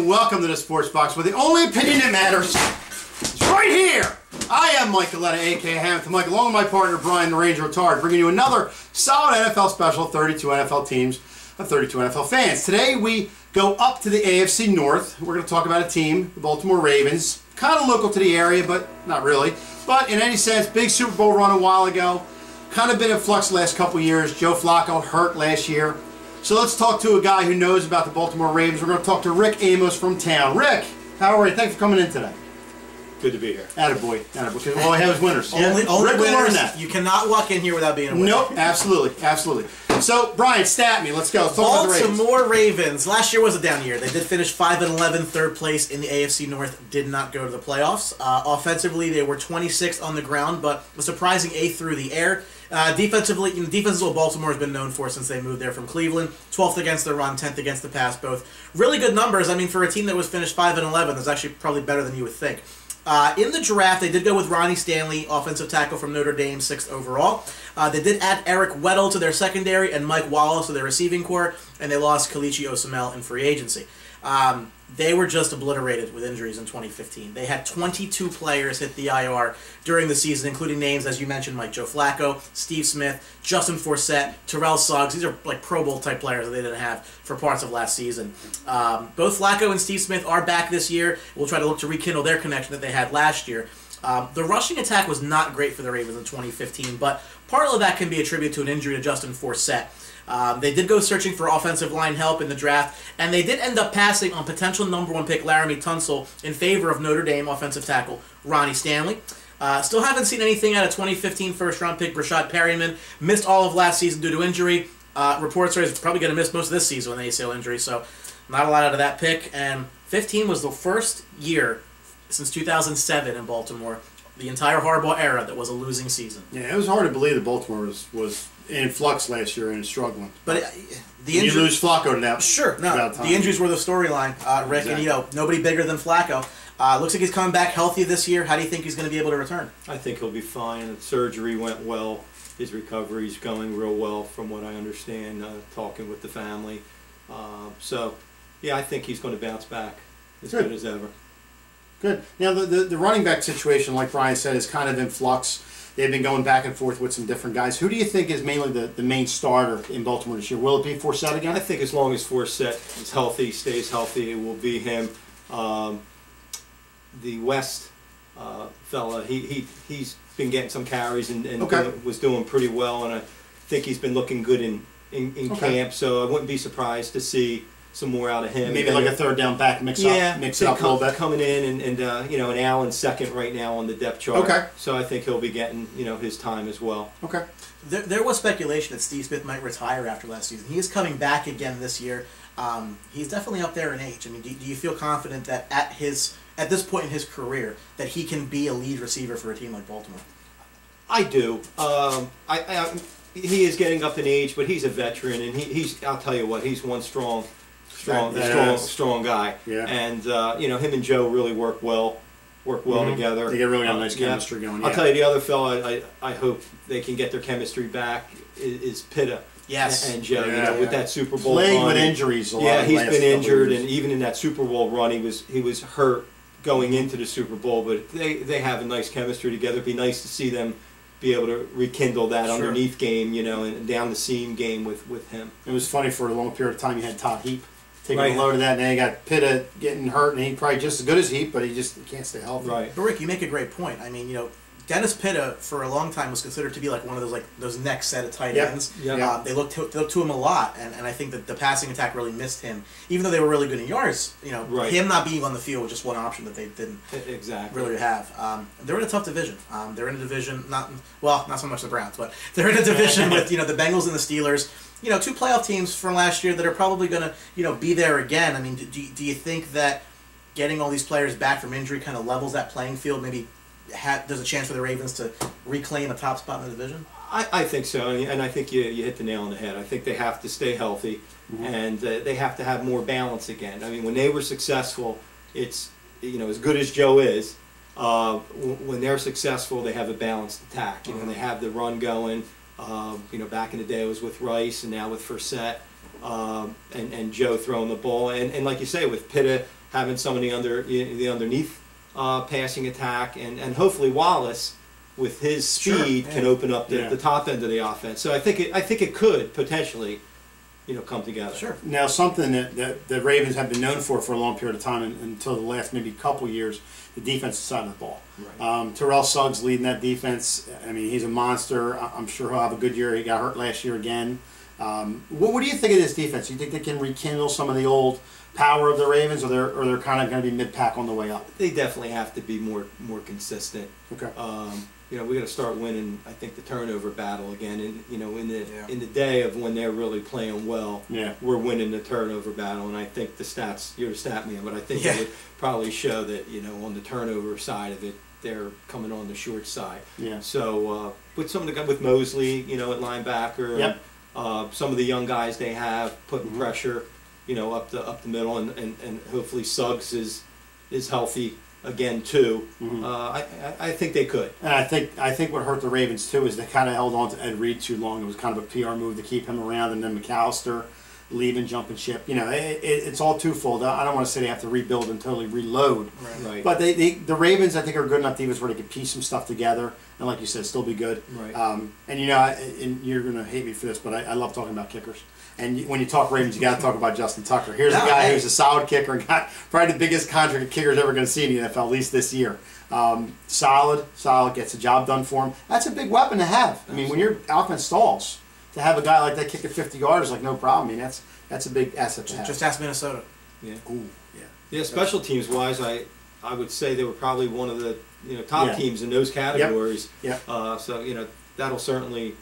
Welcome to the Sports Box, where the only opinion that matters is right here. I am Mike Galetta, a.k.a. Hamilton Mike, along with my partner Brian the Ranger Retard, bringing you another solid NFL special, 32 NFL teams of 32 NFL fans. Today we go up to the AFC North. We're going to talk about a team, the Baltimore Ravens, kind of local to the area, but not really. But in any sense, big Super Bowl run a while ago, kind of been in flux the last couple years. Joe Flacco hurt last year. So let's talk to a guy who knows about the Baltimore Ravens. We're going to talk to Rick Amos from town. Rick, how are you? Thanks for coming in today. Good to be here. Attaboy. Attaboy. Because all I have is winners. Only Rick winners. That. You cannot walk in here without being a winner. Nope. Absolutely. Absolutely. So, Brian, stat me. Let's go. Let's talk about the Ravens. Baltimore Ravens. Last year was a down year. They did finish 5-11, third place in the AFC North. Did not go to the playoffs. Offensively, they were 26th on the ground, but a surprising 8th through the air. Defensively, defense is what Baltimore has been known for since they moved there from Cleveland. 12th against the run, 10th against the pass, both really good numbers. I mean, for a team that was finished 5-11, that's actually probably better than you would think. In the draft, they did go with Ronnie Stanley, offensive tackle from Notre Dame, 6th overall. They did add Eric Weddle to their secondary and Mike Wallace to their receiving corps, and they lost Kalichi Osamel in free agency. They were just obliterated with injuries in 2015. They had 22 players hit the IR during the season, including names, as you mentioned, like Joe Flacco, Steve Smith, Justin Forsett, Terrell Suggs. These are like Pro Bowl type players that they didn't have for parts of last season. Both Flacco and Steve Smith are back this year. We'll try to look to rekindle their connection that they had last year. The rushing attack was not great for the Ravens in 2015, but part of that can be attributed to an injury to Justin Forsett. They did go searching for offensive line help in the draft, and they did end up passing on potential #1 pick Laramie Tunsil in favor of Notre Dame offensive tackle Ronnie Stanley. Still haven't seen anything out of 2015 first-round pick Brashad Perryman. Missed all of last season due to injury. Reports are he's probably going to miss most of this season with an ACL injury, so not a lot out of that pick. And 15 was the first year since 2007 in Baltimore, the entire Harbaugh era, that was a losing season. Yeah, it was hard to believe that Baltimore was in flux last year and struggling. But you lose Flacco to that. Sure, no. The injuries were the storyline, Rick, exactly. And nobody bigger than Flacco. Looks like he's coming back healthy this year. How do you think he's going to be able to return? I think he'll be fine. The surgery went well. His recovery's going real well, from what I understand, talking with the family. So, yeah, I think he's going to bounce back as good as ever. Good. Now, the running back situation, like Brian said, is kind of in flux. They've been going back and forth with some different guys. Who do you think is mainly the main starter in Baltimore this year? Will it be Forsett again? I think as long as Forsett is healthy, stays healthy, it will be him. The West fella, he's been getting some carries and was doing pretty well, and I think he's been looking good in camp, so I wouldn't be surprised to see some more out of him. Maybe like a third down back mix it up a little bit. Coming in and Allen's second right now on the depth chart. Okay. So I think he'll be getting his time as well. Okay. There was speculation that Steve Smith might retire after last season. He is coming back again this year. He's definitely up there in age. I mean, do you feel confident that at this point in his career that he can be a lead receiver for a team like Baltimore? I do. He is getting up in age, but he's a veteran, and he's. I'll tell you what, he's one strong guy. Yeah. And him and Joe really work well together. They get really nice chemistry going. I'll tell you, the other fella I hope they can get their chemistry back is Pitta. Yes. And Joe, with that Super Bowl playing run. With injuries a lot. Yeah, he's been injured, and even in that Super Bowl run, he was hurt going into the Super Bowl. But they have a nice chemistry together. It'd be nice to see them be able to rekindle that underneath game, and down the seam game with him. It was funny, for a long period of time you had Todd Heap taking a load of that, and then you got Pitta getting hurt, and he's probably just as good as Heap, but he can't stay healthy. Right. But Rick, you make a great point. I mean, Dennis Pitta for a long time was considered to be like one of those next set of tight ends. Yeah. They looked to him a lot, and I think that the passing attack really missed him. Even though they were really good in yards, him not being on the field was just one option that they didn't really have. They're in a tough division. They're in a division not so much the Browns, but they're in a division with the Bengals and the Steelers. Two playoff teams from last year that are probably going to be there again. I mean, do you think that getting all these players back from injury kind of levels that playing field? Maybe there's a chance for the Ravens to reclaim a top spot in the division? I think so, and I think you hit the nail on the head. I think they have to stay healthy, and they have to have more balance again. I mean, when they were successful, it's, you know, as good as Joe is, when they're successful, they have a balanced attack. You know, they have the run going. You know, back in the day it was with Rice, and now with Forsett, and Joe throwing the ball, and like you say, with Pitta having some of the underneath passing attack, and hopefully Wallace with his speed can open up the top end of the offense. So I think it could potentially, you know, come together. Sure. Now, something that the Ravens have been known for a long period of time, until the last maybe couple years, the defensive side of the ball. Right. Terrell Suggs leading that defense. I mean, he's a monster. I'm sure he'll have a good year. He got hurt last year again. What do you think of this defense? Do you think they can rekindle some of the old power of the Ravens, or they're kind of going to be mid-pack on the way up? They definitely have to be more consistent. Okay. You know, we got to start winning, I think, the turnover battle again. And you know, in the day of when they're really playing well, we're winning the turnover battle. And I think the stats, you're the stat man, but I think it would probably show that, you know, on the turnover side of it, they're coming on the short side. Yeah. So with some of the guys, with Mosley, you know, at linebacker, some of the young guys they have putting pressure, you know, up the middle, and hopefully Suggs is healthy again too. I think they could. And I think what hurt the Ravens too is they kind of held on to Ed Reed too long. It was kind of a PR move to keep him around, and then McAllister leaving, jumping ship. You know, it's all twofold. I don't want to say they have to rebuild and totally reload. Right. But the Ravens, I think, are good enough defense where they can piece some stuff together, and like you said, still be good. Right. And you know, and you're going to hate me for this, but I love talking about kickers. And when you talk Ravens, you got to talk about Justin Tucker. Here's a guy who's a solid kicker and got probably the biggest contract a kicker's ever going to see in the NFL, at least this year. Solid, gets the job done for him. That's a big weapon to have. I mean, when your offense stalls, to have a guy like that kick at 50 yards is like no problem. I mean, that's a big asset to have. Just ask Minnesota. Yeah. Ooh, yeah. Yeah. Special teams wise, I would say they were probably one of the top teams in those categories. Yeah. So you know that'll certainly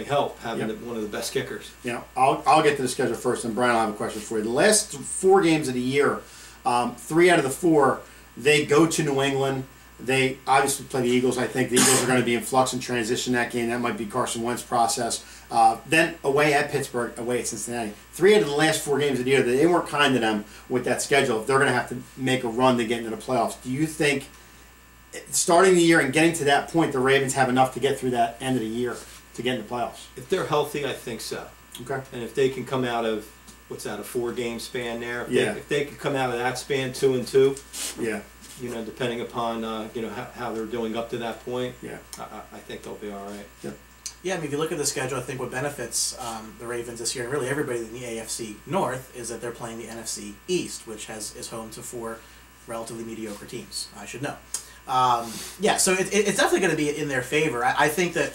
help having one of the best kickers. Yeah, I'll get to the schedule first, and Brian, I'll have a question for you. The last 4 games of the year, 3 out of the 4, they go to New England. They obviously play the Eagles. I think the Eagles are going to be in flux and transition that game. That might be Carson Wentz's process. Then away at Pittsburgh, away at Cincinnati. 3 out of the last 4 games of the year, they weren't kind to them with that schedule. They're going to have to make a run to get into the playoffs. Do you think, starting the year and getting to that point, the Ravens have enough to get through that end of the year to get in the playoffs? If they're healthy, I think so. Okay. And if they can come out of, what's that, a 4-game span there? If they can come out of that span 2-2. Yeah. You know, depending upon how they're doing up to that point. Yeah. I think they'll be all right. Yeah. Yeah, I mean, if you look at the schedule, I think what benefits the Ravens this year, and really everybody in the AFC North, is that they're playing the NFC East, which is home to 4 relatively mediocre teams. I should know. So it's definitely going to be in their favor. I think that.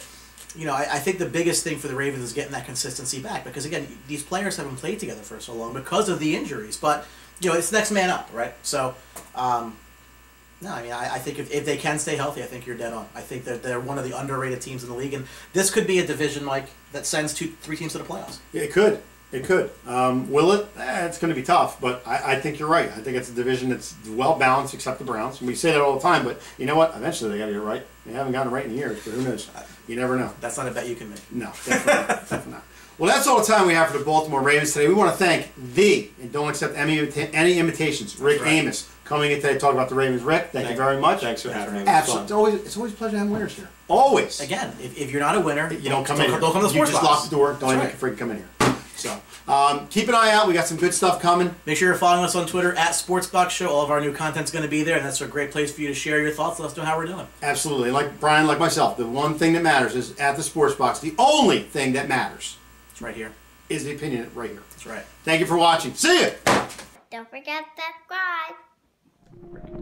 I think the biggest thing for the Ravens is getting that consistency back, because again, these players haven't played together for so long because of the injuries. But it's next man up, right? So, no, I mean, I think if they can stay healthy, I think you're dead on. I think that they're one of the underrated teams in the league, and this could be a division, Mike, that sends 2-3 teams to the playoffs. Yeah, it could. It could. Will it? It's going to be tough, but I think you're right. I think it's a division that's well balanced, except the Browns. And we say that all the time, but you know what? Eventually they got to get it right. They haven't gotten it right in years, but who knows? You never know. That's not a bet you can make. No, definitely not. Well, that's all the time we have for the Baltimore Ravens today. We want to thank and don't accept any invitations, Rick Amos, coming in today to talk about the Ravens. Rick, thank you very much. Thanks for having me. Absolutely. It's always a pleasure having winners here. Always. Again, if you're not a winner, you don't come in here. Don't come to the sports box. You just lock the door. Don't even freaking come in here. So, keep an eye out. We got some good stuff coming. Make sure you're following us on Twitter at SportsBoxShow. All of our new content's going to be there, and that's a great place for you to share your thoughts. Let us know how we're doing. Absolutely. Like Brian, like myself, the one thing that matters is at the Sports Box. The only thing that matters. It's right here. Is the opinion right here. That's right. Thank you for watching. See you. Don't forget to subscribe.